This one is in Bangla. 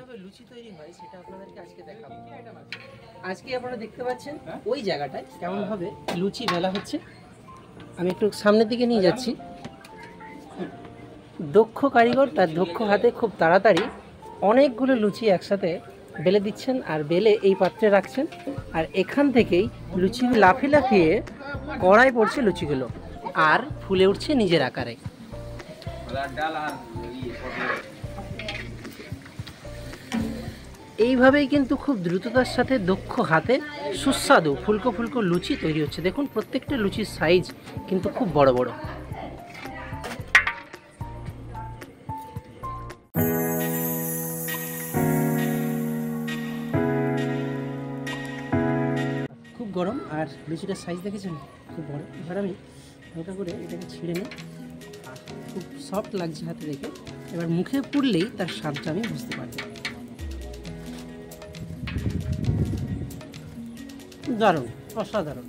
কিভাবে লুচি তৈরি হয় সেটা আপনাদেরকে আজকে দেখাবো। আজকে আপনারা দেখতে পাচ্ছেন ওই জায়গাটায় কেমন ভাবে লুচি বেলা হচ্ছে। আমি একটু সামনের দিকে নিয়ে যাচ্ছি। দক্ষ কারিগর তার দক্ষ হাতে খুব তাড়াতাড়ি অনেকগুলো লুচি একসাথে বেলে দিচ্ছেন আর বেলে এই পাত্রে রাখছেন, আর এখান থেকেই লুচি লাফিয়ে লাফিয়ে কড়াই পড়ছে লুচিগুলো আর ফুলে উঠছে নিজের আকারে। এইভাবেই কিন্তু খুব দ্রুততার সাথে দক্ষ হাতে সুস্বাদু ফুলকো ফুলকো লুচি তৈরি হচ্ছে। দেখুন প্রত্যেকটা লুচির সাইজ কিন্তু খুব বড় বড়। খুব গরম আর লুচিটার সাইজ দেখেছেন খুব বড়। এবার আমি হালকা করে এটাকে ছিঁড়ে নিই। খুব সফট লাগছে হাতে দেখে। এবার মুখে পুড়লেই তার স্বাদটা আমি বুঝতে পারবো। দারুণ, অসাধারণ।